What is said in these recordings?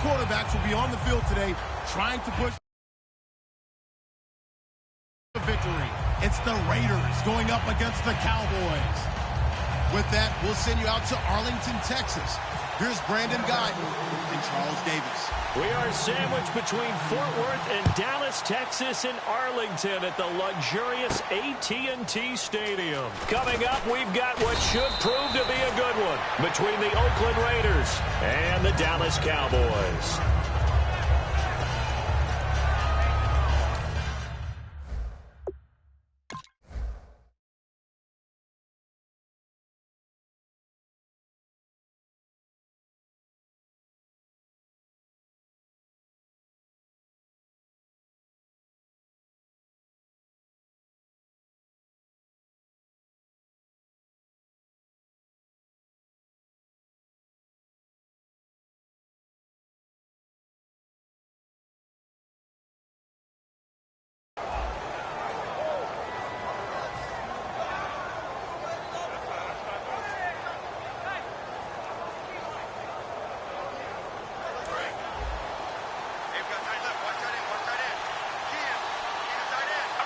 quarterbacks will be on the field today trying to push the victory. It's the Raiders going up against the Cowboys. With that, we'll send you out to Arlington, Texas. Here's Brandon Guyton and Charles Davis. We are sandwiched between Fort Worth and Dallas, Texas, and Arlington at the luxurious AT&T Stadium. Coming up, we've got what should prove to be a good one between the Oakland Raiders and the Dallas Cowboys.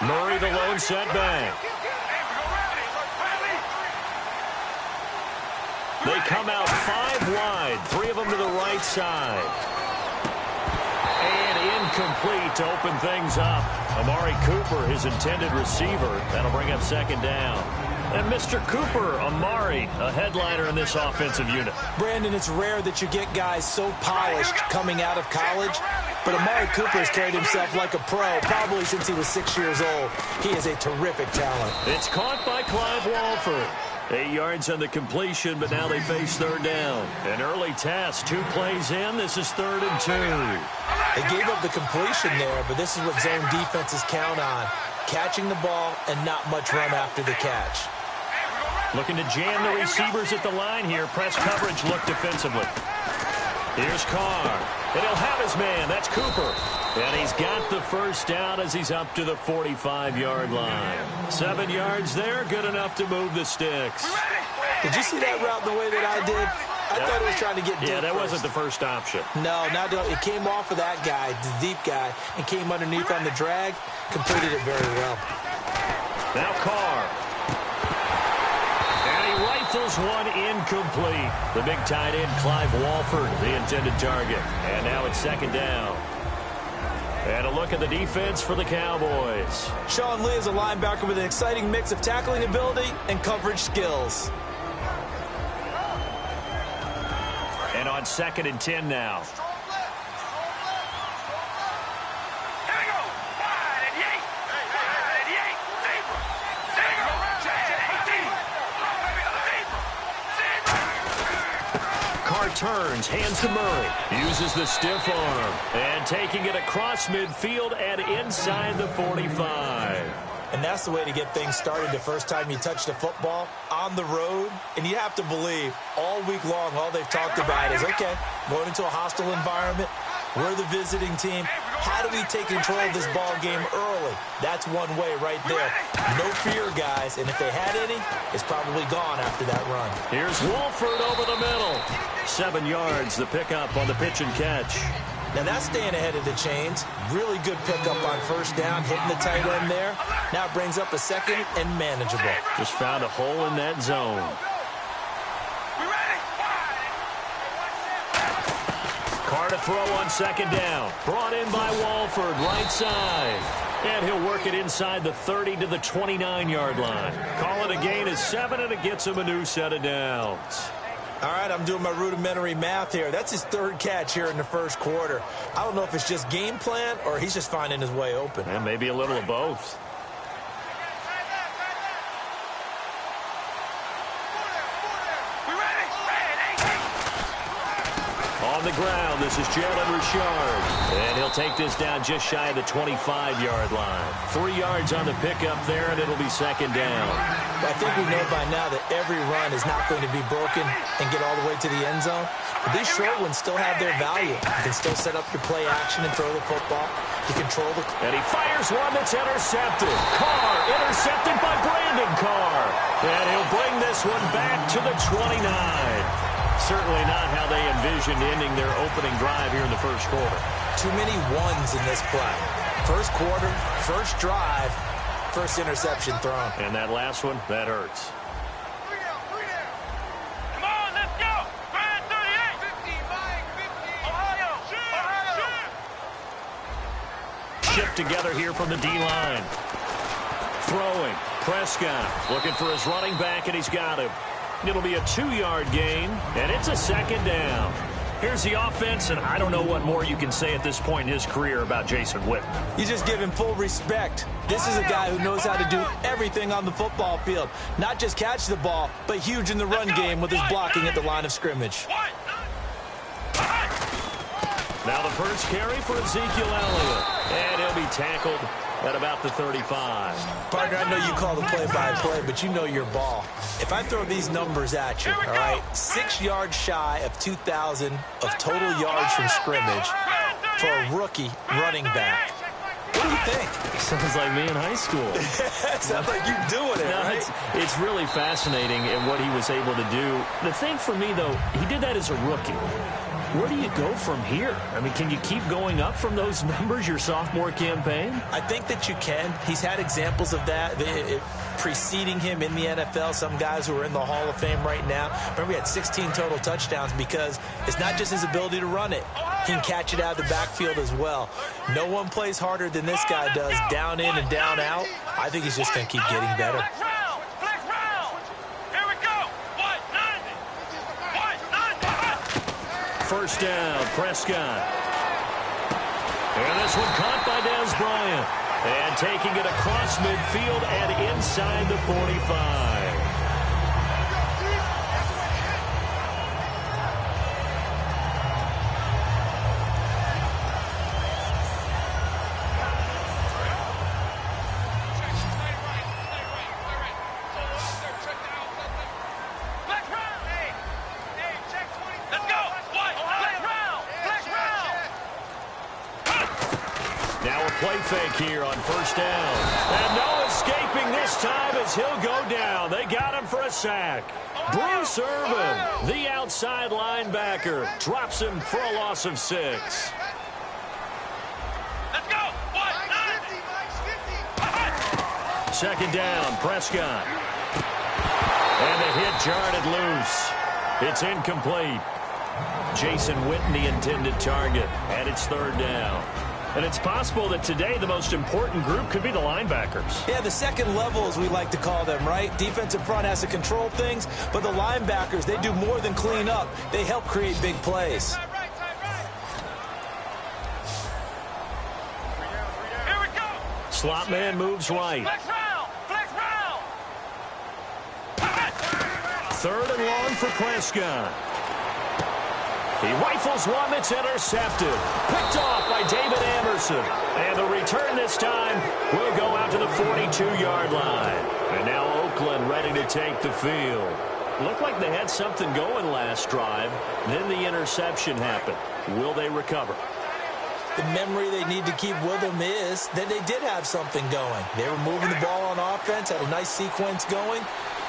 Murray, the lone setback. They come out 5 wide, 3 of them to the right side. And incomplete to open things up. Amari Cooper, his intended receiver. That'll bring up second down. And Mr. Cooper, Amari, a headliner in this offensive unit. Brandon, it's rare that you get guys so polished coming out of college. But Amari Cooper has carried himself like a pro probably since he was 6 years old. He is a terrific talent. It's caught by Clive Walford. 8 yards on the completion, but now they face third down. An early test, 2 plays in. This is 3rd and 2. They gave up the completion there, but this is what zone defenses count on. Catching the ball and not much run after the catch. Looking to jam the receivers at the line here. Press coverage look defensively. Here's Carr. And he'll have his man. That's Cooper. And he's got the first down as he's up to the 45-yard line. 7 yards there, good enough to move the sticks. Did you see that route the way that I did? I thought he was trying to get deep. Yeah, that first. wasn't the first option. No, it came off of that guy, the deep guy, and came underneath on the drag. Completed it very well. Now Carr. And he rifles one incomplete. The big tight end, Clive Walford, the intended target. And now it's second down. And a look at the defense for the Cowboys. Sean Lee is a linebacker with an exciting mix of tackling ability and coverage skills. And on 2nd and 10 now. Carr turns, hands to Murray. Uses the stiff arm. And taking it across midfield and inside the 45. And that's the way to get things started the first time you touch the football on the road. And you have to believe all week long, all they've talked about is, okay, going into a hostile environment. We're the visiting team. How do we take control of this ball game early? That's one way right there. No fear, guys. And if they had any, it's probably gone after that run. Here's Walford over the middle. 7 yards, the pickup on the pitch and catch. Now that's staying ahead of the chains. Really good pickup on first down, hitting the tight end there. Now it brings up a second and manageable. Just found a hole in that zone. Carr to throw on second down. Brought in by Walford, right side. And he'll work it inside the 30 to the 29-yard line. Call it a gain of 7, and it gets him a new set of downs. All right, I'm doing my rudimentary math here. That's his 3rd catch here in the first quarter. I don't know if it's just game plan or he's just finding his way open. And maybe a little of both. On the ground, this is Jalen Richard. And he'll take this down just shy of the 25-yard line. 3 yards on the pickup there, and it'll be second down. I think we know by now that every run is not going to be broken and get all the way to the end zone. But these short ones still have their value. You can still set up your play action and throw the football. You control the... And he fires one that's intercepted. Carr, intercepted by Brandon Carr. And he'll bring this one back to the 29. Certainly not how they envisioned ending their opening drive here in the first quarter. Too many ones in this play. First quarter, first drive, first interception thrown. And that last one, that hurts. Come on, let's go. 38. 50, Mike, 50. Ohio. Shift together here from the D-line. Throwing. Prescott looking for his running back, and he's got him. It'll be a 2-yard gain, and it's a second down. Here's the offense, and I don't know what more you can say at this point in his career about Jason Witten. You just give him full respect. This is a guy who knows how to do everything on the football field. Not just catch the ball, but huge in the run game with his blocking at the line of scrimmage. Now the first carry for Ezekiel Elliott, and he'll be tackled at about the 35. Partner, I know you call the play-by-play, but you know your ball. If I throw these numbers at you, all right, 6 yards shy of 2,000 of total yards from scrimmage for a rookie running back. What do you think? Sounds like me in high school. Sounds like you doing it, no, right? It's really fascinating in what he was able to do. The thing for me, though, he did that as a rookie. Where do you go from here? I mean, can you keep going up from those numbers your sophomore campaign? I think that you can. He's had examples of that preceding him in the NFL. Some guys who are in the Hall of Fame right now. Remember, he had 16 total touchdowns because it's not just his ability to run it. He can catch it out of the backfield as well. No one plays harder than this guy does, down in and down out. I think he's just going to keep getting better. First down, Prescott. And this one caught by Dez Bryant. And taking it across midfield and inside the 45. Play fake here on first down. And no escaping this time as he'll go down. They got him for a sack. Bruce Irvin, the outside linebacker, drops him for a loss of 6. Let's go. 50. Second down, Prescott. And the hit jarred it loose. It's incomplete. Jason Witten, the intended target, and it's third down. And it's possible that today the most important group could be the linebackers. Yeah, the second level, as we like to call them, right? Defensive front has to control things, but the linebackers, they do more than clean up. They help create big plays. Here we go. Slot man moves right. Flex round. Third and long for Prescott. He rifles one that's intercepted. Picked off by David Anderson. And the return this time will go out to the 42-yard line. And now Oakland ready to take the field. Looked like they had something going last drive. Then the interception happened. Will they recover? The memory they need to keep with them is that they did have something going. They were moving the ball on offense, had a nice sequence going.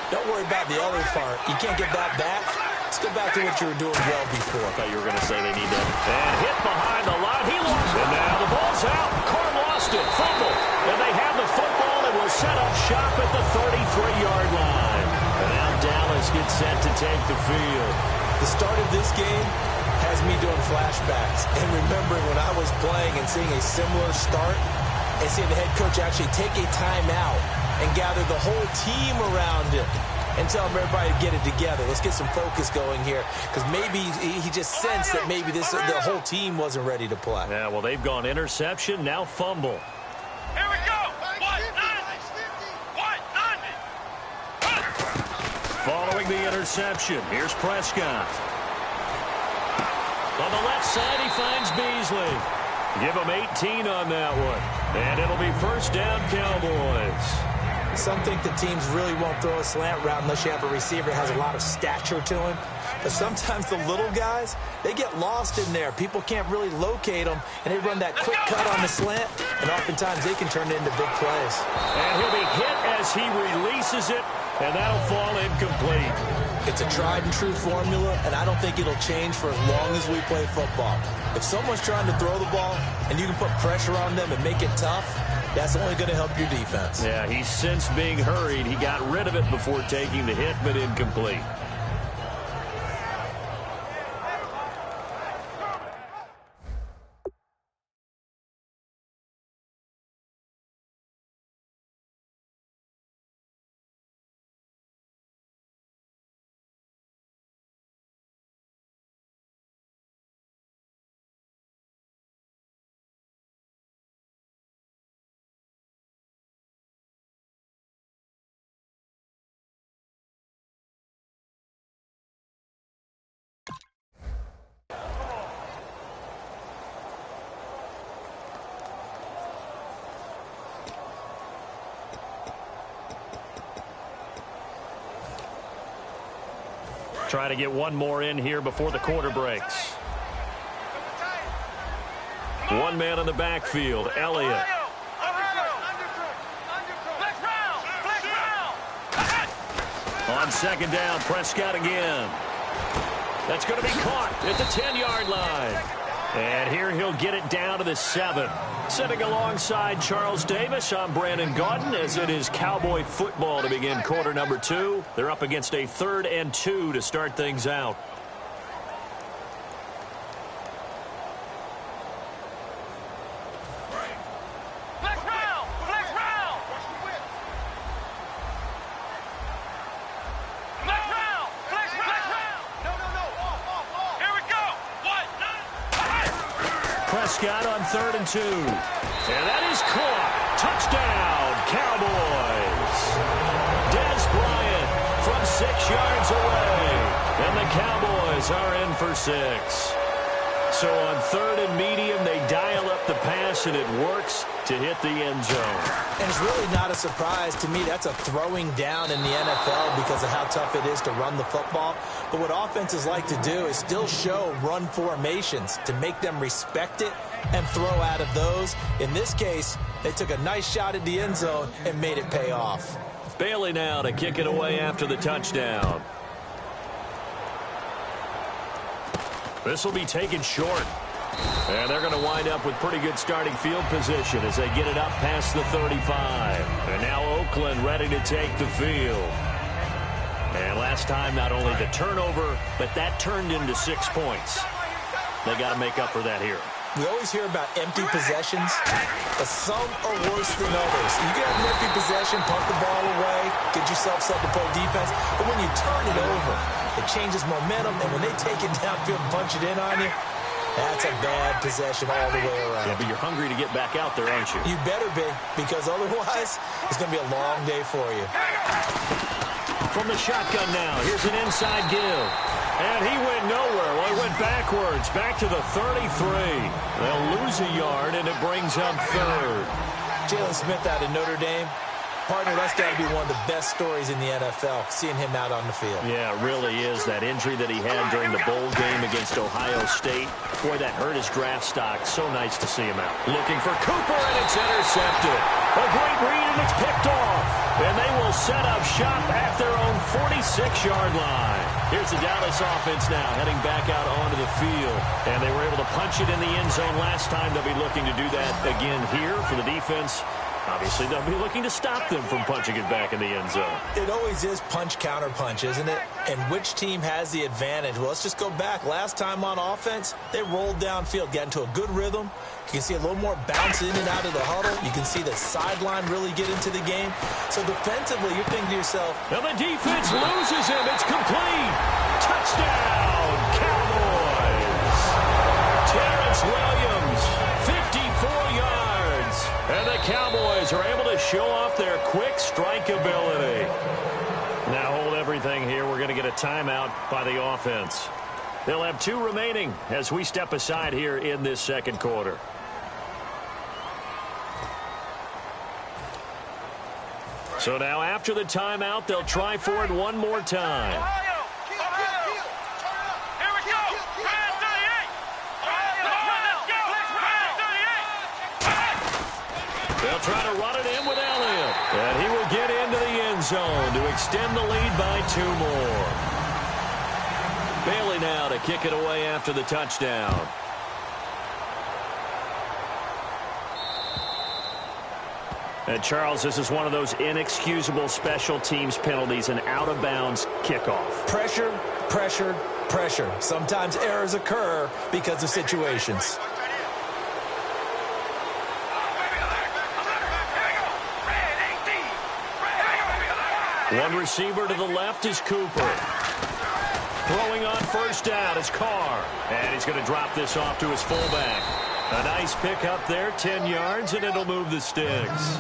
Don't worry about the other part. You can't get that back. Let's go back to what you were doing well before. I thought you were going to say they need to. And hit behind the line. He lost it. And now the ball's out. Carr lost it. Fumble. And they have the football and will set up shop at the 33-yard line. And now Dallas gets set to take the field. The start of this game has me doing flashbacks and remembering when I was playing and seeing a similar start and seeing the head coach actually take a timeout and gather the whole team around him and tell everybody to get it together. Let's get some focus going here, because maybe he just sensed that maybe the whole team wasn't ready to play. Yeah, well, they've gone interception, now fumble. Here we go. Following the interception, here's Prescott. On the left side, he finds Beasley. Give him 18 on that one. And it'll be first down, Cowboys. Some think the teams really won't throw a slant route unless you have a receiver that has a lot of stature to him. But sometimes the little guys, they get lost in there. People can't really locate them, and they run that quick cut on the slant, and oftentimes they can turn it into big plays. And he'll be hit as he releases it, and that'll fall incomplete. It's a tried-and-true formula, and I don't think it'll change for as long as we play football. If someone's trying to throw the ball and you can put pressure on them and make it tough, that's only going to help your defense. Yeah, he's since being hurried. He got rid of it before taking the hit, but incomplete. Try to get one more in here before the quarter breaks. One man in the backfield, Elliott. On second down, Prescott again. That's going to be caught at the 10-yard line. And here he'll get it down to the 7. Sitting alongside Charles Davis, I'm Brandon Gaudin, as it is Cowboy football to begin quarter number 2. They're up against a 3rd and 2 to start things out. Prescott on 3rd and 2. And that is caught. Touchdown, Cowboys. Dez Bryant from 6 yards away. And the Cowboys are in for 6. So on 3rd and medium, they dial up the pass, and it works to hit the end zone. And it's really not a surprise to me. That's a throwing down in the NFL because of how tough it is to run the football. But what offenses like to do is still show run formations to make them respect it and throw out of those. In this case, they took a nice shot at the end zone and made it pay off. Bailey now to kick it away after the touchdown. This will be taken short. And they're going to wind up with pretty good starting field position as they get it up past the 35. And now Oakland ready to take the field. And last time, not only the turnover, but that turned into 6 points. They got to make up for that here. We always hear about empty possessions, but some are worse than others. You can have an empty possession, punt the ball away, get yourself set to play defense, but when you turn it over, it changes momentum, and when they take it downfield and punch it in on you, that's a bad possession all the way around. Yeah, but you're hungry to get back out there, aren't you? You better be, because otherwise, it's going to be a long day for you. From the shotgun now, here's an inside give. And he went nowhere. Well, he went backwards, back to the 33. They'll lose a yard, and it brings up 3rd. Jalen Smith out of Notre Dame. Partner, that's got to be one of the best stories in the NFL, seeing him out on the field. Yeah, it really is. That injury that he had during the bowl game against Ohio State, boy, that hurt his draft stock. So nice to see him out. Looking for Cooper, and it's intercepted. A great read, and it's picked off. And they will set up shop at their own 46-yard line. Here's the Dallas offense now, heading back out onto the field. And they were able to punch it in the end zone last time. They'll be looking to do that again here for the defense. Obviously, they'll be looking to stop them from punching it back in the end zone. It always is punch-counter-punch, isn't it? And which team has the advantage? Well, let's just go back. Last time on offense, they rolled downfield, got into a good rhythm. You can see a little more bounce in and out of the huddle. You can see the sideline really get into the game. So defensively, you're thinking to yourself, and the defense loses him. It's complete. Touchdown, Cowboys. Terrence Williams, 54 yards. And the Cowboys are able to show off their quick strike ability. Now hold everything here. We're going to get a timeout by the offense. They'll have 2 remaining as we step aside here in this second quarter. So now after the timeout, they'll try for it one more time. Ohio! Here we go! Brand 38! Let's go! They'll try to run it in with Elliott. And he will get into the end zone to extend the lead by 2 more. Bailey now to kick it away after the touchdown. And Charles, this is one of those inexcusable special teams penalties, an out-of-bounds kickoff. Pressure, pressure, pressure. Sometimes errors occur because of situations. One receiver to the left is Cooper. Throwing on first down is Carr. And he's going to drop this off to his fullback. A nice pick up there, 10 yards, and it'll move the sticks.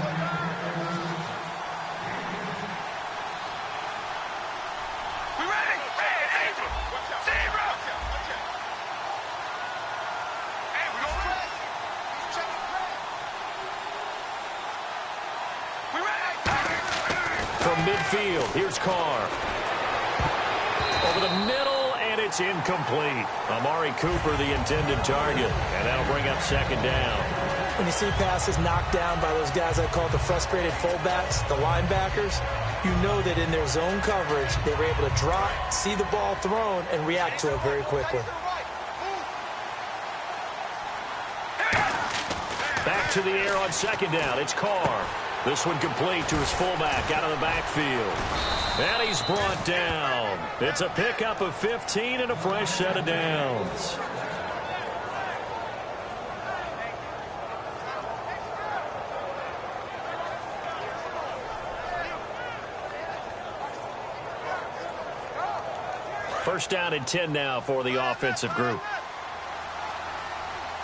From midfield, here's Carr. Over the middle, and it's incomplete. Amari Cooper, the intended target, and that'll bring up second down. When you see passes knocked down by those guys I call the frustrated fullbacks, the linebackers, you know that in their zone coverage, they were able to drop, see the ball thrown, and react to it very quickly. Back to the air on second down. It's Carr. This one complete to his fullback out of the backfield. And he's brought down. It's a pickup of 15 and a fresh set of downs. First down and 10 now for the offensive group.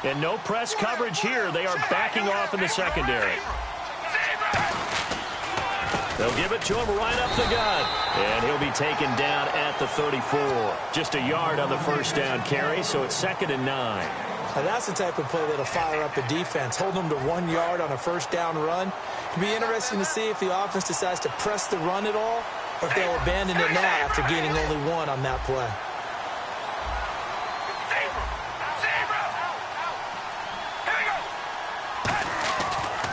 And no press coverage here. They are backing off in the secondary. They'll give it to him right up the gut. And he'll be taken down at the 34. Just a yard on the first down carry, so it's 2nd and 9. Now that's the type of play that'll fire up the defense. Hold them to 1 yard on a first down run. It'll be interesting to see if the offense decides to press the run at all, or if they'll abandon it now after gaining only 1 on that play.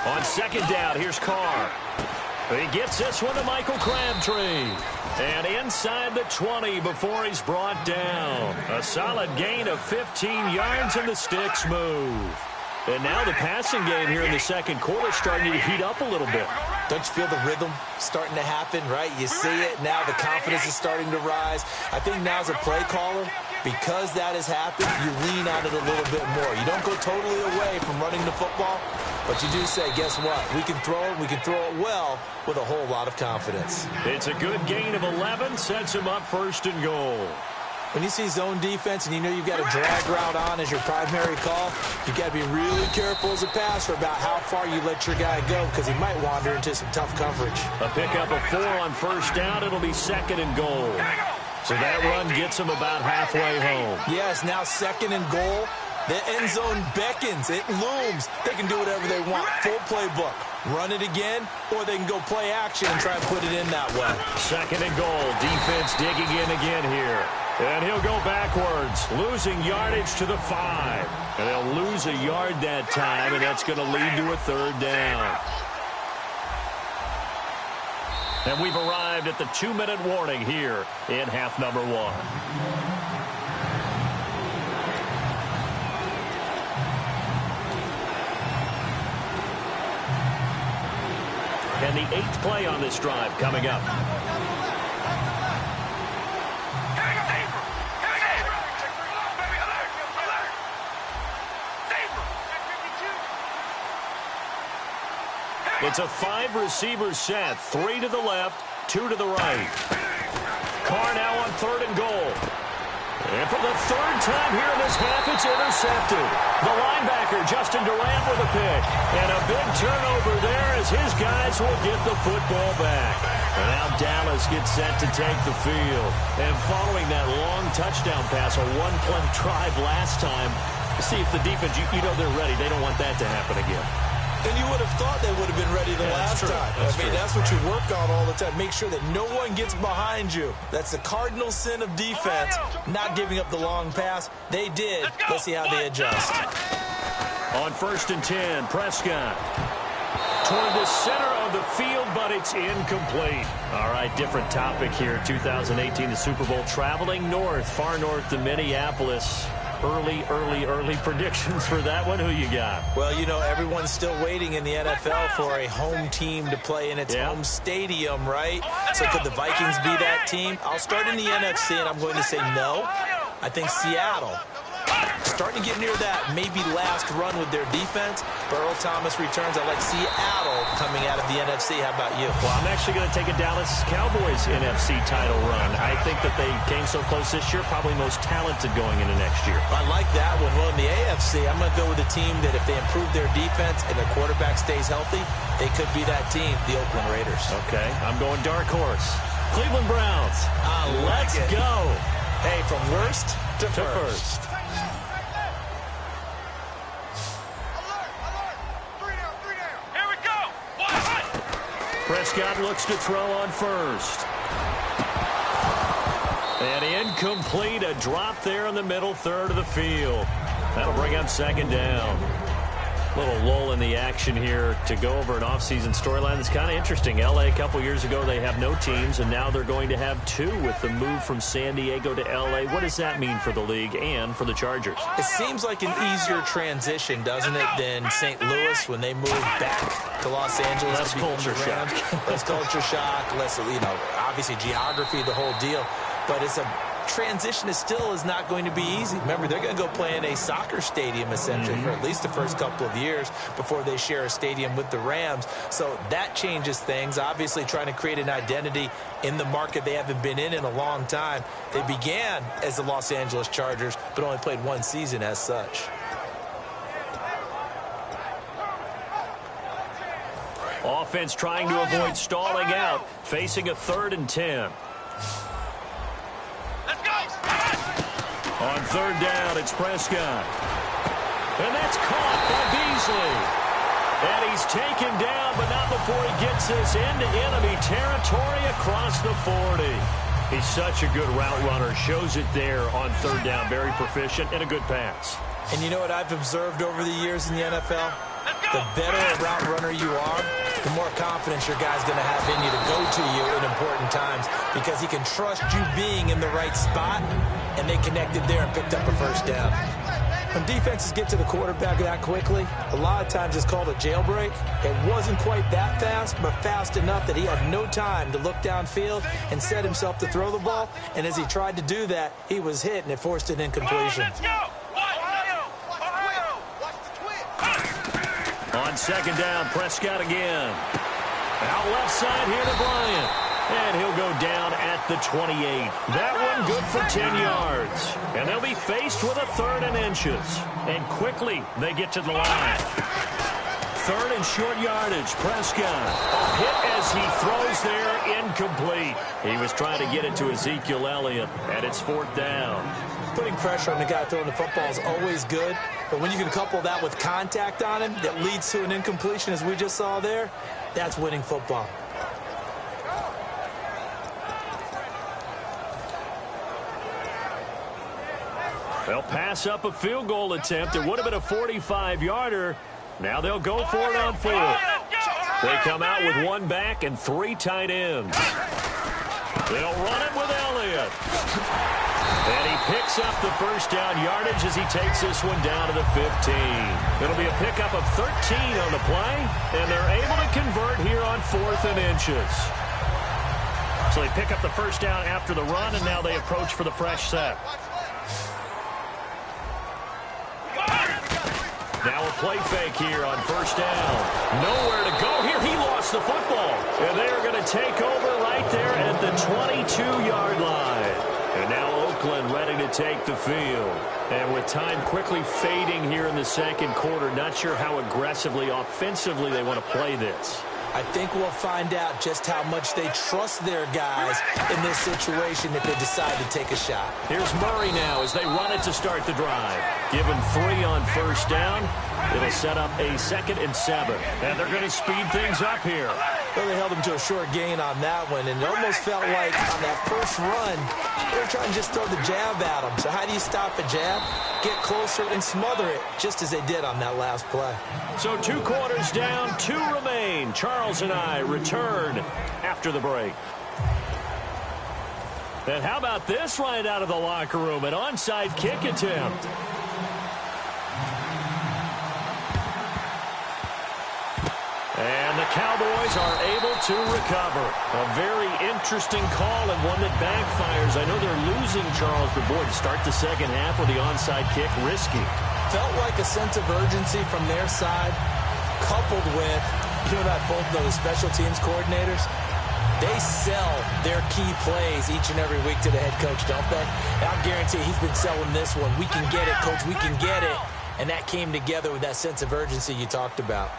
On second down, here's Carr. He gets this one to Michael Crabtree. And inside the 20 before he's brought down. A solid gain of 15 yards, and the sticks move. And now the passing game here in the second quarter is starting to heat up a little bit. Don't you feel the rhythm starting to happen, right? You see it. Now the confidence is starting to rise. I think now as a play caller, because that has happened, you lean on it a little bit more. You don't go totally away from running the football, but you do say, guess what? We can throw it. We can throw it well with a whole lot of confidence. It's a good gain of 11. Sets him up 1st and goal. When you see zone defense and you know you've got a drag route on as your primary call, you've got to be really careful as a passer about how far you let your guy go, because he might wander into some tough coverage. A pickup of 4 on first down. It'll be 2nd and goal. So that run gets him about halfway home. Yes, now 2nd and goal. The end zone beckons. It looms. They can do whatever they want. Full playbook. Run it again, or they can go play action and try and put it in that way. 2nd and goal. Defense digging in again here. And he'll go backwards, losing yardage to the 5. And they'll lose a yard that time, and that's going to lead to a 3rd down. And we've arrived at the 2-minute warning here in half number 1. And the 8th play on this drive coming up. It's a 5-receiver set. 3 to the left, 2 to the right. Carr now on 3rd and goal. And for the 3rd time here in this half, it's intercepted. The linebacker, Justin Durant, with a pick. And a big turnover there as his guys will get the football back. And now Dallas gets set to take the field. And following that long touchdown pass, a 1-play drive last time, see if the defense, you know they're ready. They don't want that to happen again. And you would have thought they would have been ready the last time. That's what you work on all the time. Make sure that no one gets behind you. That's the cardinal sin of defense, not giving up the long pass. They did. Let's see how they adjust. On 1st and 10, Prescott. toward the center of the field, but it's incomplete. All right, different topic here. 2018, the Super Bowl, traveling north, far north to Minneapolis. Early predictions for that one. Who you got? Well, you know, everyone's still waiting in the NFL for a home team to play in its home stadium, right? So could the Vikings be that team? I'll start in the NFC, and I'm going to say no. I think Seattle, starting to get near that maybe last run with their defense. Earl Thomas returns. I like Seattle coming out of the NFC. How about you? Well, I'm actually going to take a Dallas Cowboys NFC title run. I think that they came so close this year, probably most talented going into next year. I like that one. Well, in the AFC, I'm going to go with a team that if they improve their defense and their quarterback stays healthy, they could be that team, the Oakland Raiders. Okay, I'm going dark horse. Cleveland Browns. Let's go. Hey, from worst to first. Prescott looks to throw on first. And incomplete, a drop there in the middle third of the field. That'll bring up second down. Little lull in the action here to go over an offseason storyline that's kind of interesting. L.A. a couple years ago, they have no teams, and now they're going to have two with the move from San Diego to L.A. What does that mean for the league and for the Chargers? It seems like an easier transition, doesn't it, than St. Louis when they moved back to Los Angeles. Less culture shock. Less culture shock, less, obviously geography, the whole deal. But it's a transition is not going to be easy. Remember, they're going to go play in a soccer stadium, essentially, for at least the first couple of years before they share a stadium with the Rams. So that changes things. Obviously, trying to create an identity in the market they haven't been in a long time. They began as the Los Angeles Chargers, but only played one season as such. Offense trying to avoid stalling out, facing a 3rd and 10. On 3rd down, it's Prescott. And that's caught by Beasley. And he's taken down, but not before he gets this into enemy territory across the 40. He's such a good route runner. Shows it there on 3rd down. Very proficient and a good pass. And you know what I've observed over the years in the NFL? The better a route runner you are, the more confidence your guy's going to have in you to go to you in important times because he can trust you being in the right spot, and they connected there and picked up a first down. When defenses get to the quarterback that quickly, a lot of times it's called a jailbreak. It wasn't quite that fast, but fast enough that he had no time to look downfield and set himself to throw the ball, and as he tried to do that, he was hit, and it forced an incompletion. On 2nd down, Prescott again. Out left side here to Bryant. And he'll go down at the 28. That one good for 10 yards. And they'll be faced with a 3rd and inches. And quickly they get to the line. 3rd and short yardage. Prescott. A hit as he throws there, incomplete. He was trying to get it to Ezekiel Elliott, and it's 4th down. Putting pressure on the guy throwing the football is always good, but when you can couple that with contact on him that leads to an incompletion, as we just saw there, that's winning football. They'll pass up a field goal attempt. It would have been a 45-yarder. Now they'll go for it on 4th. They come out with 1 back and 3 tight ends. They'll run it with Elliott. And he picks up the first down yardage as he takes this one down to the 15. It'll be a pickup of 13 on the play, and they're able to convert here on 4th and inches. So they pick up the first down after the run, and now they approach for the fresh set. Now a play fake here on 1st down. Nowhere to go here. He lost the football. And they are going to take over right there at the 22-yard line. And now Oakland ready to take the field. And with time quickly fading here in the 2nd quarter, not sure how aggressively, offensively they want to play this. I think we'll find out just how much they trust their guys in this situation if they decide to take a shot. Here's Murray now as they run it to start the drive. Give him 3 on 1st down. It'll set up a 2nd and 7. And they're going to speed things up here. Well, they held him to a short gain on that one, and it almost felt like on that first run, they were trying to just throw the jab at him. So how do you stop a jab? get closer, and smother it, just as they did on that last play. So 2 quarters down, 2 remain. Charles and I return after the break. And how about this right out of the locker room? An onside kick attempt. And the Cowboys are able to recover. A very interesting call and one that backfires. I know they're losing, Charles, but boy, to start the second half with the onside kick, risky. Felt like a sense of urgency from their side, coupled with, you and I both know the special teams coordinators, they sell their key plays each and every week to the head coach, don't they? And I guarantee he's been selling this one. We can get it, coach, we can get it. And that came together with that sense of urgency you talked about.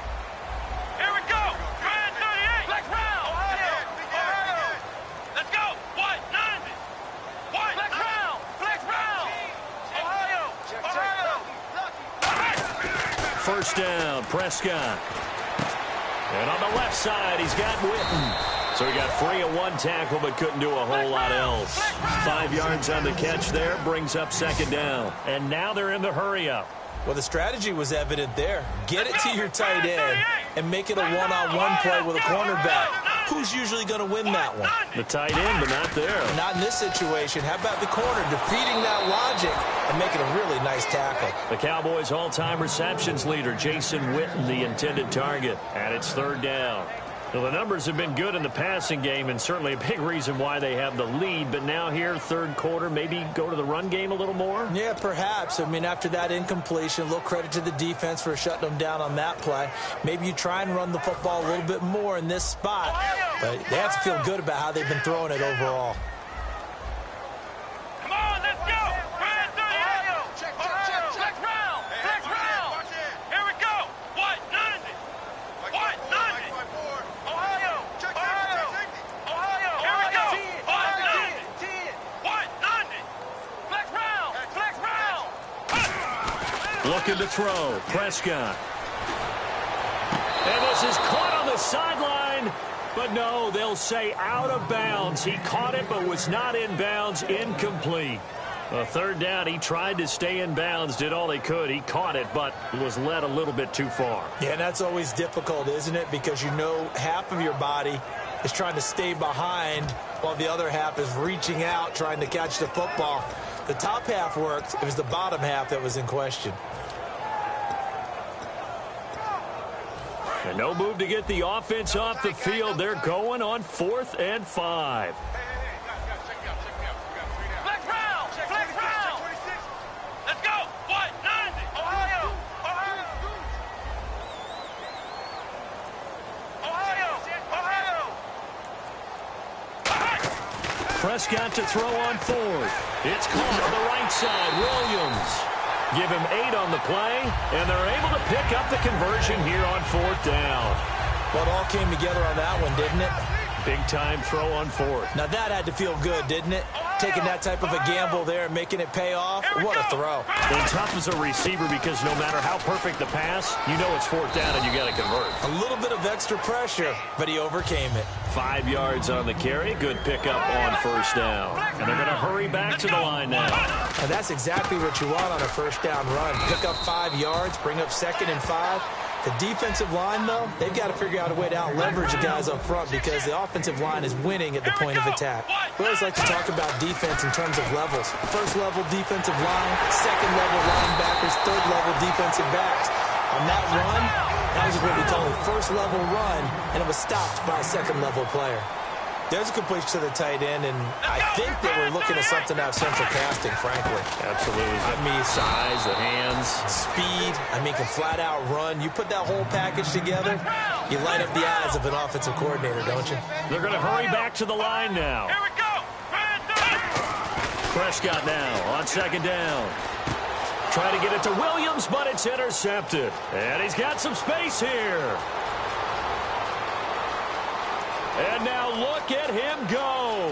First down, Prescott. And on the left side, he's got Witten. So he got free of 1 tackle, but couldn't do a whole lot else. 5 yards on the catch there, brings up second down. And now they're in the hurry-up. Well, the strategy was evident there. Get it to your tight end and make it a one-on-one play with a cornerback. Who's usually going to win that one? The tight end, but not there. Not in this situation. How about the corner defeating that logic and making a really nice tackle? The Cowboys' all-time receptions leader, Jason Witten, the intended target. And it's third down. Well, the numbers have been good in the passing game and certainly a big reason why they have the lead. But now here, third quarter, maybe go to the run game a little more? Yeah, perhaps. I mean, after that incompletion, a little credit to the defense for shutting them down on that play. Maybe you try and run the football a little bit more in this spot. But they have to feel good about how they've been throwing it overall. Come on, let's go! Brand 38! Check. Flex round! Flex round! Here we go! What? None of it! What? None of it! Ohio! Ohio! Ohio! Here we go! What? None of it! What? None of it! Flex round! Flex round! Looking to throw. Prescott. And this is caught on the sideline. But no, they'll say out of bounds. He caught it but was not in bounds. Incomplete. A third down, he tried to stay in bounds, did all he could. He caught it, but was led a little bit too far. Yeah, that's always difficult, isn't it? Because you know half of your body is trying to stay behind while the other half is reaching out, trying to catch the football. The top half worked. It was the bottom half that was in question. And no move to get the offense off the field. They're going on 4th and 5. Flex round! Flex round! Let's go! What? None of it! Ohio! Ohio! Ohio! Ohio! Prescott to throw on 4th. It's caught on the right side. Williams. Give him 8 on the play, and they're able to pick up the conversion here on 4th down. Well, it all came together on that one, didn't it? Big-time throw on 4th. Now, that had to feel good, didn't it? Taking that type of a gamble there and making it pay off. What a throw. And tough as a receiver because no matter how perfect the pass, you know it's 4th down and you got to convert. A little bit of extra pressure, but he overcame it. 5 yards on the carry. Good pickup on first down. And they're going to hurry back to the line now. And that's exactly what you want on a first down run. Pick up 5 yards, bring up 2nd and 5. The defensive line, though, they've got to figure out a way to out-leverage the guys up front because the offensive line is winning at the point of attack. We always like to talk about defense in terms of levels. First-level defensive line, second-level linebackers, third-level defensive backs. On that run, that was what we call a first-level run, and it was stopped by a second-level player. There's a completion to the tight end, and I think they were looking at something out of central casting, frankly. Absolutely. I mean, size, the hands. Speed, can flat out run. You put that whole package together, you light up the eyes of an offensive coordinator, don't you? They're going to hurry back to the line now. Here we go! Prescott now on second down. Trying to get it to Williams, but it's intercepted. And he's got some space here. And now look at him go.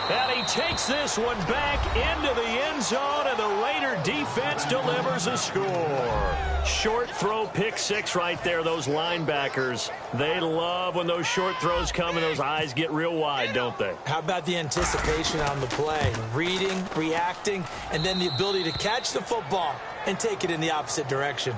And he takes this one back into the end zone, and the Raider defense delivers a score. Short throw pick six right there. Those linebackers, they love when those short throws come and those eyes get real wide, don't they? How about the anticipation on the play? Reading, reacting, and then the ability to catch the football and take it in the opposite direction.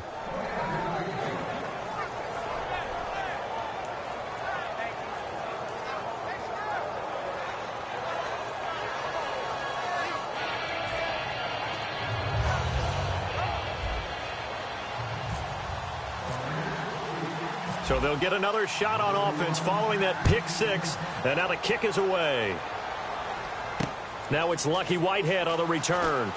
So they'll get another shot on offense following that pick six, and now the kick is away. Now it's Lucky Whitehead on the return.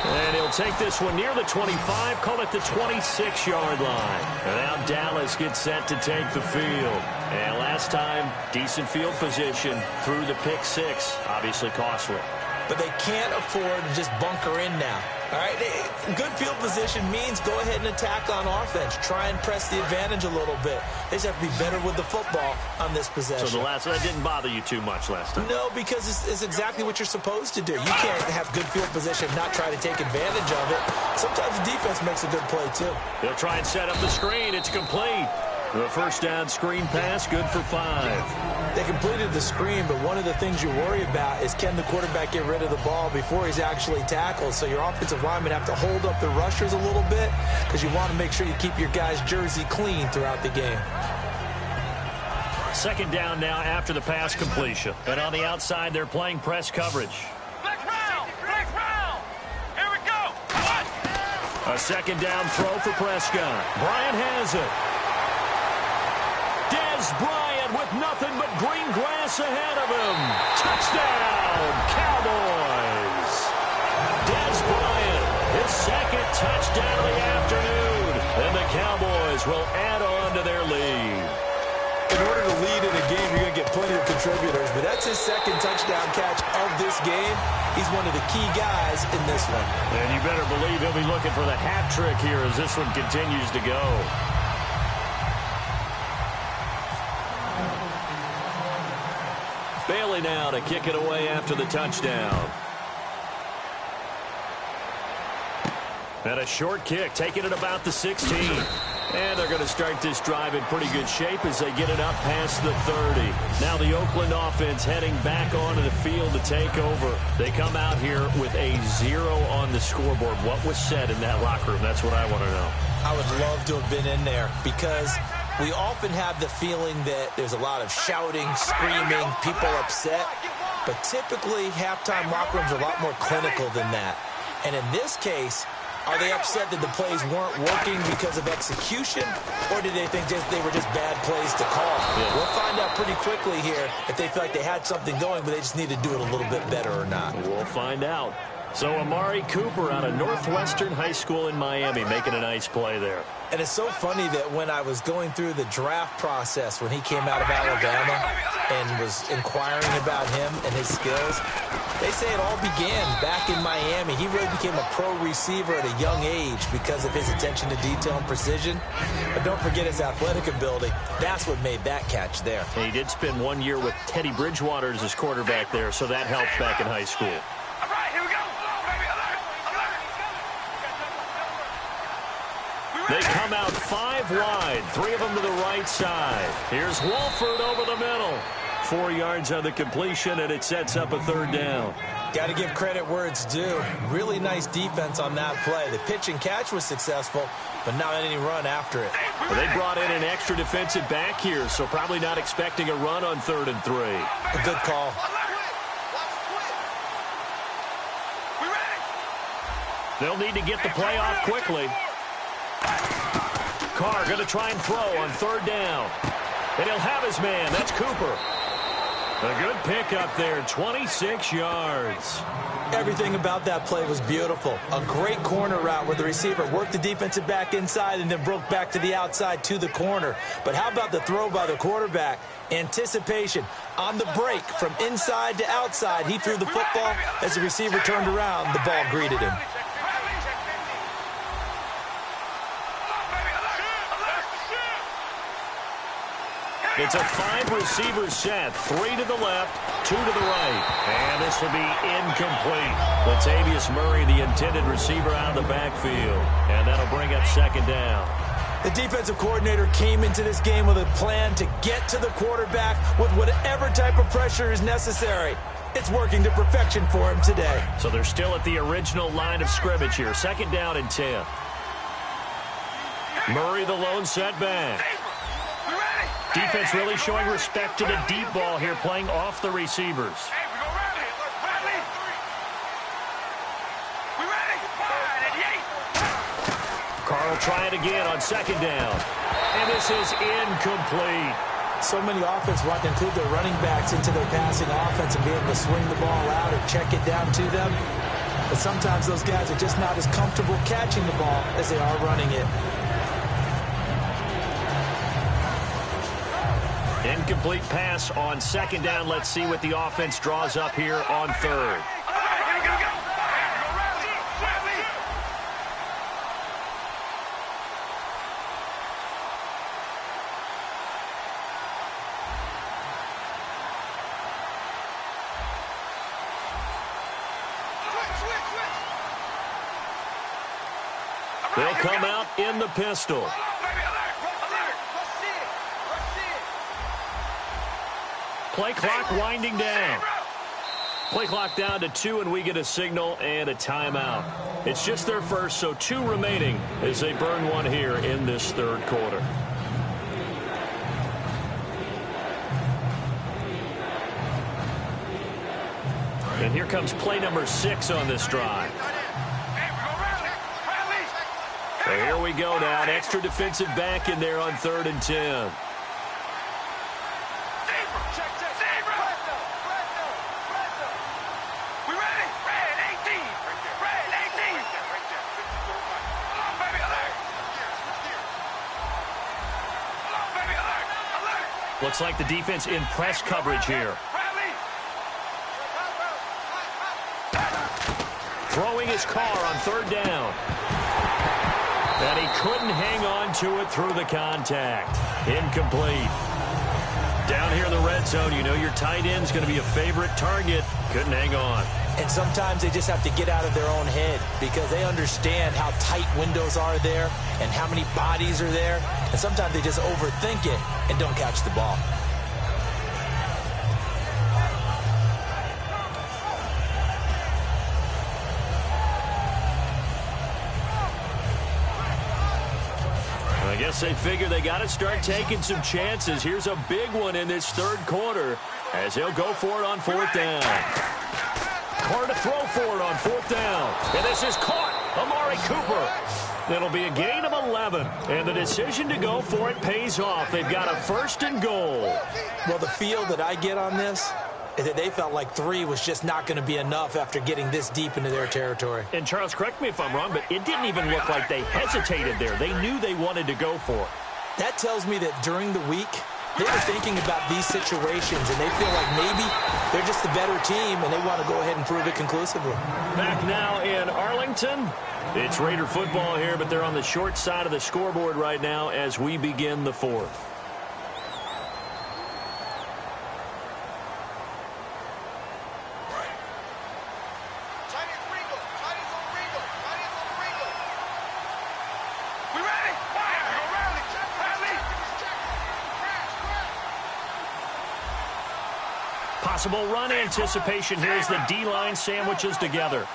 And he'll take this one near the 25, call it the 26-yard line. And now Dallas gets set to take the field. And last time, decent field position through the pick six, obviously costly. But they can't afford to just bunker in now. All right, good field position means go ahead and attack on offense. Try and press the advantage a little bit. They just have to be better with the football on this possession. So that didn't bother you too much last time? No, because it's exactly what you're supposed to do. You can't have good field position, not try to take advantage of it. Sometimes the defense makes a good play, too. They'll try and set up the screen. It's complete. The first down screen pass, good for 5. They completed the screen, but one of the things you worry about is can the quarterback get rid of the ball before he's actually tackled? So your offensive linemen have to hold up the rushers a little bit because you want to make sure you keep your guys' jersey clean throughout the game. Second down now after the pass completion. And on the outside, they're playing press coverage. Flex round! Flex round! Here we go! What? A second down throw for Prescott. Bryant has it. Dez Bryant with nothing but green grass ahead of him. Touchdown, Cowboys. Dez Bryant, his second touchdown of the afternoon. And the Cowboys will add on to their lead. In order to lead in a game, you're going to get plenty of contributors, but that's his second touchdown catch of this game. He's one of the key guys in this one. And you better believe he'll be looking for the hat trick here as this one continues to go. Bailey now to kick it away after the touchdown. And a short kick, taking it about the 16. And they're going to start this drive in pretty good shape as they get it up past the 30. Now the Oakland offense heading back onto the field to take over. They come out here with a 0 on the scoreboard. What was said in that locker room? That's what I want to know. I would love to have been in there because we often have the feeling that there's a lot of shouting, screaming, people upset. But typically, halftime locker rooms are a lot more clinical than that. And in this case, are they upset that the plays weren't working because of execution, or did they think they were just bad plays to call? Yeah. We'll find out pretty quickly here if they feel like they had something going, but they just need to do it a little bit better or not. We'll find out. So Amari Cooper out of Northwestern High School in Miami making a nice play there. And it's so funny that when I was going through the draft process when he came out of Alabama and was inquiring about him and his skills, they say it all began back in Miami. He really became a pro receiver at a young age because of his attention to detail and precision. But don't forget his athletic ability. That's what made that catch there. And he did spend 1 year with Teddy Bridgewater as his quarterback there, so that helped back in high school. All right, here we go. They come out 5 wide, 3 of them to the right side. Here's Wolford over the middle. 4 yards on the completion, and it sets up a third down. Got to give credit where it's due. Really nice defense on that play. The pitch and catch was successful, but not any run after it. Well, they brought in an extra defensive back here, so probably not expecting a run on 3rd and 3. A good call. They'll need to get the play off quickly. Carr going to try and throw on 3rd down. And he'll have his man. That's Cooper. A good pickup there, 26 yards. Everything about that play was beautiful. A great corner route where the receiver worked the defensive back inside and then broke back to the outside to the corner. But how about the throw by the quarterback? Anticipation on the break from inside to outside. He threw the football. As the receiver turned around, the ball greeted him. Here It's a 5-receiver set. 3 to the left, 2 to the right. And this will be incomplete. Latavius Murray, the intended receiver, out of the backfield. And that'll bring up second down. The defensive coordinator came into this game with a plan to get to the quarterback with whatever type of pressure is necessary. It's working to perfection for him today. So they're still at the original line of scrimmage here. Second down and 10. Murray, the lone setback. Defense really showing respect to the deep ball here, playing off the receivers. Carl trying again on second down. And this is incomplete. So many offense want to include their running backs into their passing offense and be able to swing the ball out or check it down to them. But sometimes those guys are just not as comfortable catching the ball as they are running it. Incomplete pass on second down. Let's see what the offense draws up here on third. They'll come out in the pistol. Play clock winding down. Play clock down to 2, and we get a signal and a timeout. It's just their first, so 2 remaining as they burn one here in this third quarter. And here comes play number 6 on this drive. So here we go now. An extra defensive back in there on 3rd and 10. Looks like the defense in press coverage here. Throwing his car on 3rd down. And he couldn't hang on to it through the contact. Incomplete. Down here in the red zone, you know your tight end's going to be a favorite target. Couldn't hang on. And sometimes they just have to get out of their own head because they understand how tight windows are there and how many bodies are there. And sometimes they just overthink it and don't catch the ball. I guess they figure they got to start taking some chances. Here's a big one in this third quarter as he'll go for it on 4th down. Carr to throw for it on 4th down. And this is caught. Amari Cooper. It'll be a gain of 11. And the decision to go for it pays off. They've got a 1st and goal. Well, the feel that I get on this is that they felt like 3 was just not going to be enough after getting this deep into their territory. And Charles, correct me if I'm wrong, but it didn't even look like they hesitated there. They knew they wanted to go for it. That tells me that during the week, they were thinking about these situations, and they feel like maybe they're just the better team, and they want to go ahead and prove it conclusively. Back now in Arlington. It's Raider football here, but they're on the short side of the scoreboard right now as we begin the 4th. Possible run anticipation here as the D-line sandwiches together.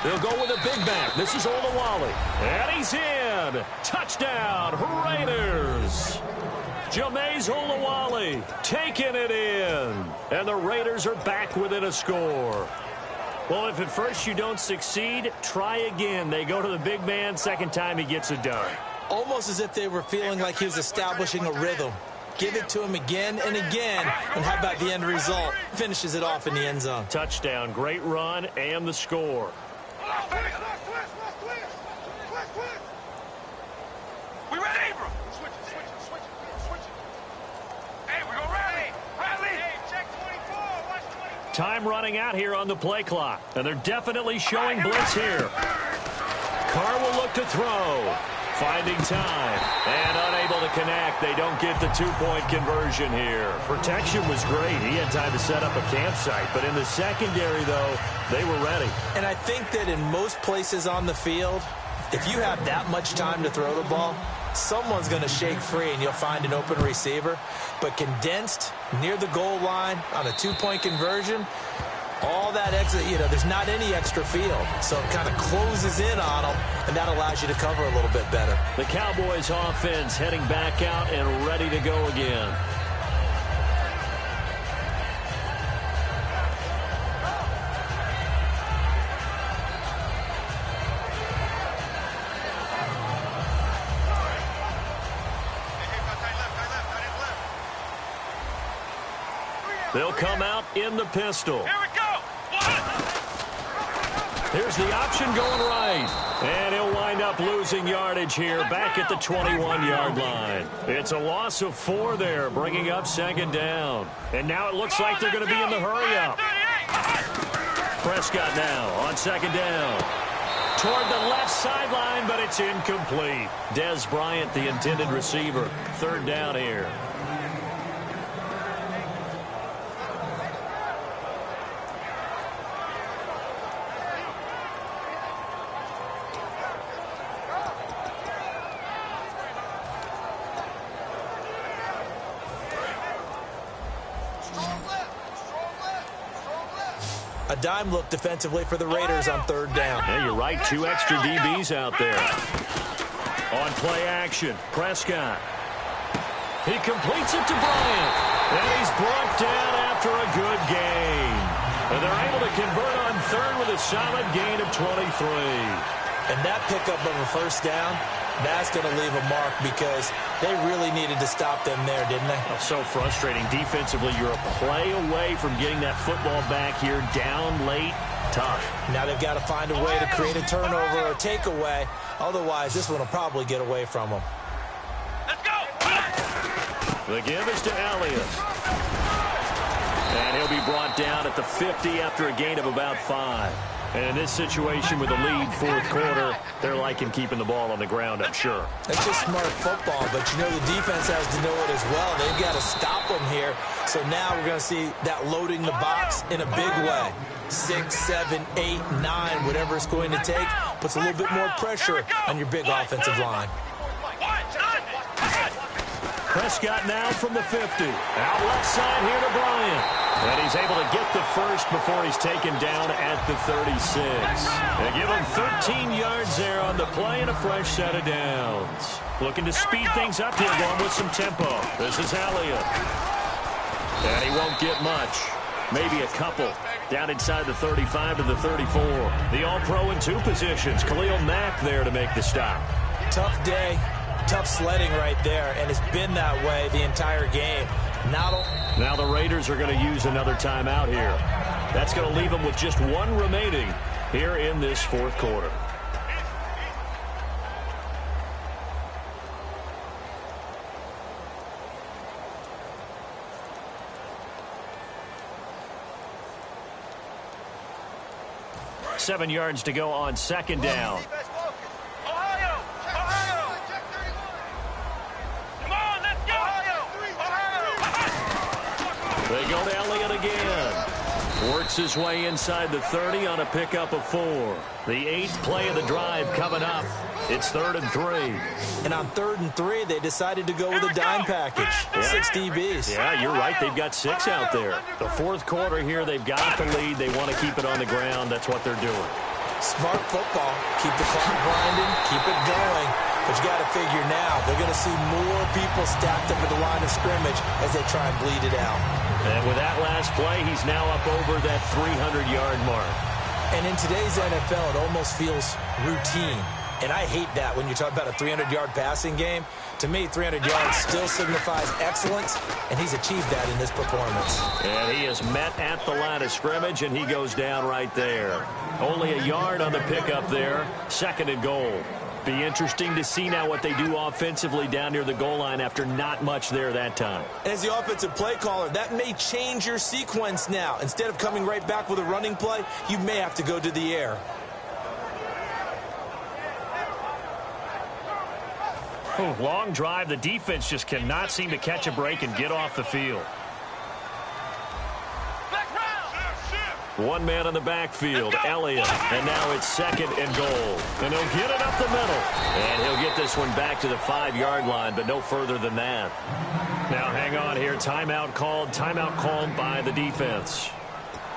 They'll go with a big back. This is Olawale. And he's in. Touchdown, Raiders. Jameis Olawale taking it in. And the Raiders are back within a score. Well, if at first you don't succeed, try again. They go to the big man. Second time he gets it done. Almost as if they were feeling like he was establishing a rhythm. Give it to him again and again. And how about the end result? Finishes it off in the end zone. Touchdown, great run, and the score. We ready? Switch it. Hey, we go rally. Hey, check 24. Watch 24. Time running out here on the play clock. And they're definitely showing blitz here. Carr will look to throw. Finding time and unable to connect. They don't get the two-point conversion here. Protection was great. He had time to set up a campsite. But in the secondary, though, they were ready. And I think that in most places on the field, if you have that much time to throw the ball, someone's going to shake free and you'll find an open receiver. But condensed near the goal line on a two-point conversion, all that extra, there's not any extra field. So it kind of closes in on them, and that allows you to cover a little bit better. The Cowboys offense heading back out and ready to go again. They'll come out in the pistol. Here we go. Here's the option going right. And he'll wind up losing yardage here back at the 21-yard line. It's a loss of 4 there, bringing up second down. And now it looks like they're going to be in the hurry-up. Prescott now on second down. Toward the left sideline, but it's incomplete. Dez Bryant, the intended receiver. Third down here. A dime look defensively for the Raiders on third down. Yeah, you're right. 2 extra DBs out there. On play action, Prescott. He completes it to Bryant. And he's brought down after a good gain. And they're able to convert on third with a solid gain of 23. And that pickup of a first down, that's going to leave a mark because they really needed to stop them there, didn't they? Oh, so frustrating. Defensively, you're a play away from getting that football back here down late. Tough. Now they've got to find a way to create a turnover or takeaway. Otherwise, this one will probably get away from them. Let's go. The give is to Elliott. And he'll be brought down at the 50 after a gain of about 5. And in this situation with a lead fourth quarter, they're liking keeping the ball on the ground, I'm sure. That's just smart football, but the defense has to know it as well. They've got to stop them here. So now we're going to see that loading the box in a big way. 6, 7, 8, 9, whatever it's going to take, puts a little bit more pressure on your big offensive line. Prescott now from the 50. Out left side here to Bryant. And he's able to get the first before he's taken down at the 36. They give him 13 yards there on the play and a fresh set of downs. Looking to speed things up here, going with some tempo. This is Elliott. And he won't get much. Maybe a couple. Down inside the 35 to the 34. The All-Pro in 2 positions. Khalil Mack there to make the stop. Tough day. Tough sledding right there, and it's been that way the entire game. Now the Raiders are going to use another timeout here. That's going to leave them with just 1 remaining here in this fourth quarter. Seven yards to go on second down. They go to Elliott again. Works his way inside the 30 on a pickup of 4. The 8th play of the drive coming up. It's 3rd and 3. And on 3rd and 3, they decided to go with a dime package. 6 DBs. Yeah, you're right. They've got 6 out there. The fourth quarter here, they've got the lead. They want to keep it on the ground. That's what they're doing. Smart football. Keep the clock grinding. Keep it going. But you got to figure now, they're going to see more people stacked up at the line of scrimmage as they try and bleed it out. And with that last play, he's now up over that 300-yard mark. And in today's NFL, it almost feels routine. And I hate that when you talk about a 300-yard passing game. To me, 300 yards still signifies excellence, and he's achieved that in this performance. And he is met at the line of scrimmage, and he goes down right there. Only a yard on the pickup there. 2nd and goal. Be interesting to see now what they do offensively down near the goal line after not much there that time. As the offensive play caller, that may change your sequence now. Instead of coming right back with a running play, you may have to go to the air. Long drive. The defense just cannot seem to catch a break and get off the field. One man on the backfield, Elliott. And now it's 2nd and goal. And he'll get it up the middle. And he'll get this one back to the 5-yard line, but no further than that. Now hang on here. Timeout called by the defense.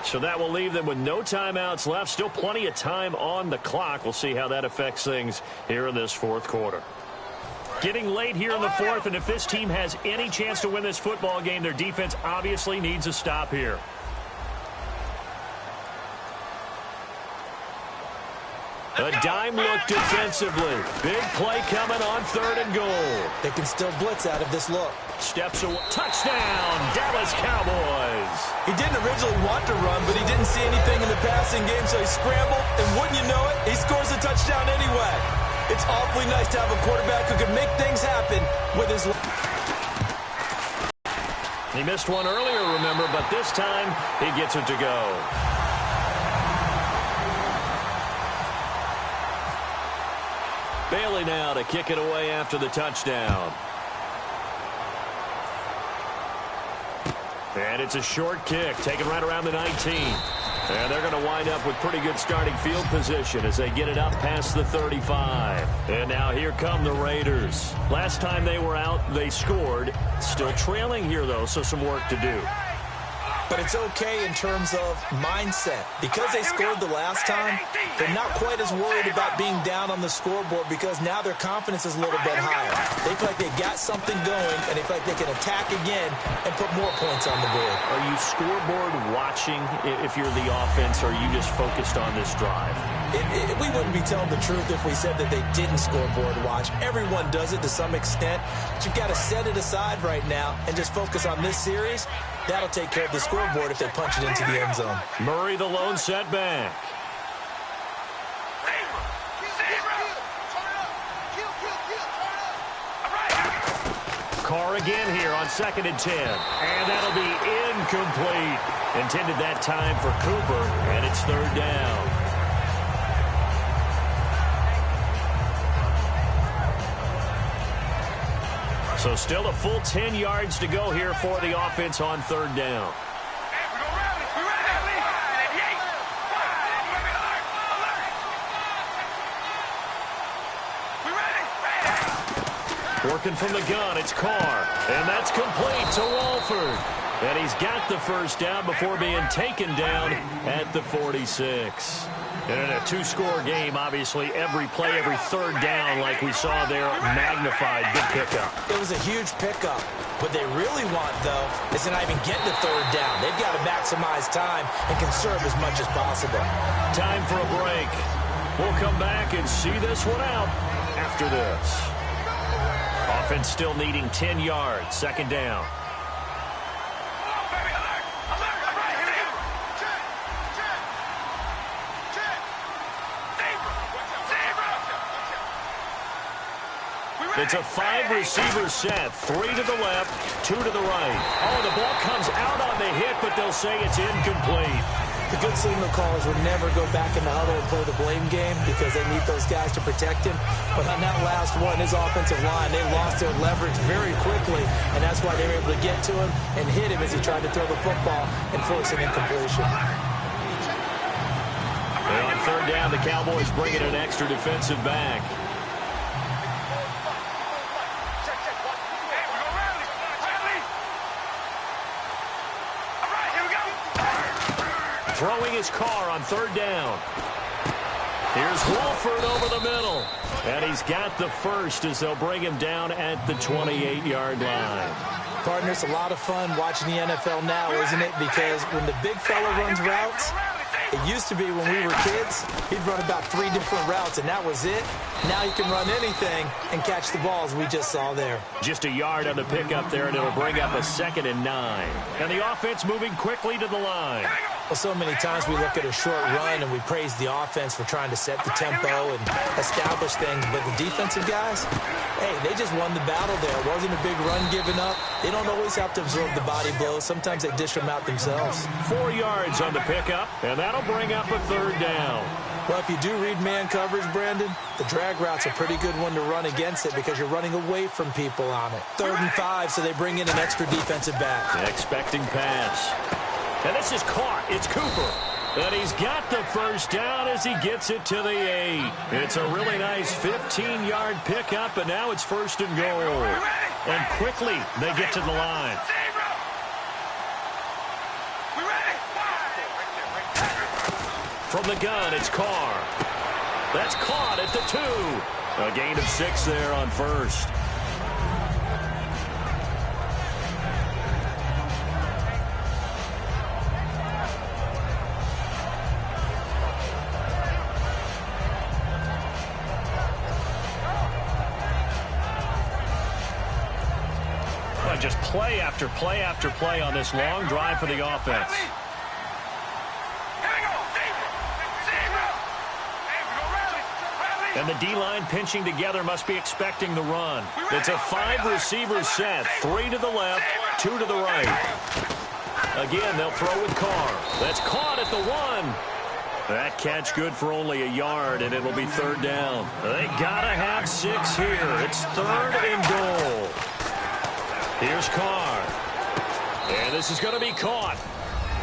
So that will leave them with no timeouts left. Still plenty of time on the clock. We'll see how that affects things here in this 4th quarter. Getting late here in the 4th, and if this team has any chance to win this football game, their defense obviously needs a stop here. A dime look defensively. Big play coming on 3rd and goal. They can still blitz out of this look. Steps away. Touchdown, Dallas Cowboys. He didn't originally want to run, but he didn't see anything in the passing game, so he scrambled, and wouldn't you know it, he scores a touchdown anyway. It's awfully nice to have a quarterback who can make things happen with his... He missed one earlier, remember, but this time he gets it to go. Bailey now to kick it away after the touchdown. And it's a short kick, taken right around the 19. And they're going to wind up with pretty good starting field position as they get it up past the 35. And now here come the Raiders. Last time they were out, they scored. Still trailing here, though, so some work to do. But it's okay in terms of mindset. Because they scored the last time, they're not quite as worried about being down on the scoreboard because now their confidence is a little bit higher. They feel like they got something going, and they feel like they can attack again and put more points on the board. Are you scoreboard watching if you're the offense, or are you just focused on this drive? We wouldn't be telling the truth if we said that they didn't scoreboard watch. Everyone does it to some extent, but you've got to set it aside right now and just focus on this series. That'll take care of the scoreboard if they punch it into the end zone. Murray the lone setback. Carr again here on 2nd and 10. And that'll be incomplete. Intended that time for Cooper, and it's 3rd down. So still a full 10 yards to go here for the offense on 3rd down. Working from the gun, it's Carr. And that's complete to Walford. And he's got the 1st down before being taken down at the 46. And in a 2-score game, obviously, every play, every 3rd down, like we saw there, magnified. Big pickup. It was a huge pickup. What they really want, though, is to not even get to 3rd down. They've got to maximize time and conserve as much as possible. Time for a break. We'll come back and see this one out after this. Offense still needing 10 yards. 2nd down. It's a 5-receiver set. 3 to the left, 2 to the right. Oh, the ball comes out on the hit, but they'll say it's incomplete. The good signal callers would never go back in the huddle and play the blame game because they need those guys to protect him. But on that last one, his offensive line, they lost their leverage very quickly, and that's why they were able to get to him and hit him as he tried to throw the football and force an incompletion. And on 3rd down, the Cowboys bring in an extra defensive back. Throwing his Carr on 3rd down. Here's Wolford over the middle. And he's got the 1st as they'll bring him down at the 28-yard line. Partner, it's a lot of fun watching the NFL now, isn't it? Because when the big fella runs routes, it used to be when we were kids, he'd run about 3 different routes, and that was it. Now he can run anything and catch the balls we just saw there. Just a yard on the pickup there, and it'll bring up a 2nd and 9. And the offense moving quickly to the line. Well, so many times we look at a short run and we praise the offense for trying to set the tempo and establish things. But the defensive guys, hey, they just won the battle there. It wasn't a big run given up. They don't always have to absorb the body blows. Sometimes they dish them out themselves. 4 yards on the pickup, and that'll bring up a 3rd down. Well, if you do read man coverage, Brandon, the drag route's a pretty good one to run against it because you're running away from people on it. 3rd and 5, so they bring in an extra defensive back. Expecting pass. And this is caught. It's Cooper. And he's got the first down as he gets it to the 8. It's a really nice 15-yard pickup, and now it's 1st and goal. And quickly they get to the line. From the gun, it's Carr. That's caught at the 2. A gain of 6 there on 1st. Just play after play after play on this long drive for the offense. And the D-line pinching together must be expecting the run. It's a 5-receiver set. 3 to the left, 2 to the right. Again, they'll throw with Carr. That's caught at the 1. That catch good for only a yard, and it'll be 3rd down. They gotta have 6 here. It's 3rd and goal. Here's Carr. And this is going to be caught.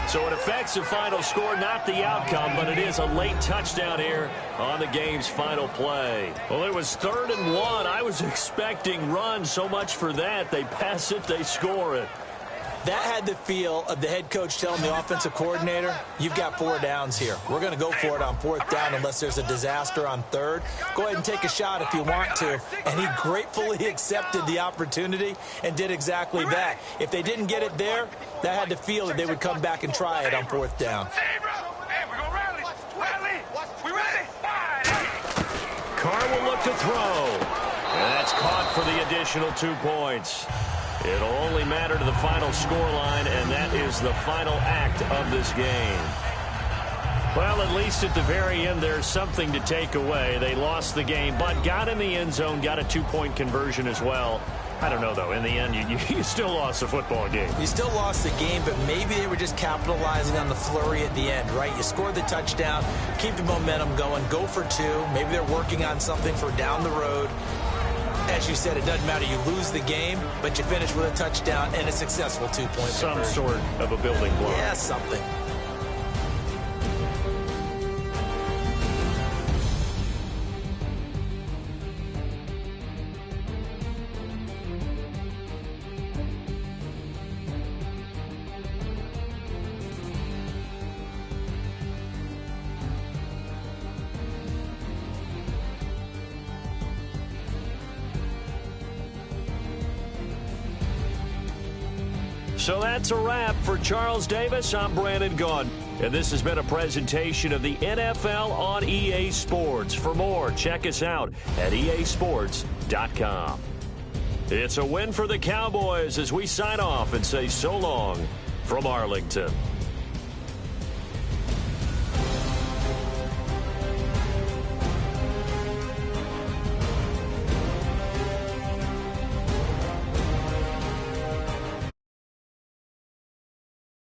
So it affects the final score, not the outcome, but it is a late touchdown here on the game's final play. Well, it was 3rd and 1. I was expecting run. So much for that. They pass it, they score it. That had the feel of the head coach telling the offensive coordinator, you've got 4 downs here. We're going to go for it on 4th down unless there's a disaster on 3rd. Go ahead and take a shot if you want to. And he gratefully accepted the opportunity and did exactly that. If they didn't get it there, that had the feel that they would come back and try it on 4th down. Carr will look to throw. And that's caught for the additional 2 points. It'll only matter to the final scoreline, and that is the final act of this game. Well, at least at the very end, there's something to take away. They lost the game, but got in the end zone, got a 2-point conversion as well. I don't know, though. In the end, you still lost the football game. You still lost the game, but maybe they were just capitalizing on the flurry at the end, right? You scored the touchdown, keep the momentum going, go for 2. Maybe they're working on something for down the road. As you said, it doesn't matter. You lose the game, but you finish with a touchdown and a successful 2-point conversion. Some sort of a building block. Yeah, something. So that's a wrap for Charles Davis. I'm Brandon Gaudin, and this has been a presentation of the NFL on EA Sports. For more, check us out at easports.com. It's a win for the Cowboys as we sign off and say so long from Arlington.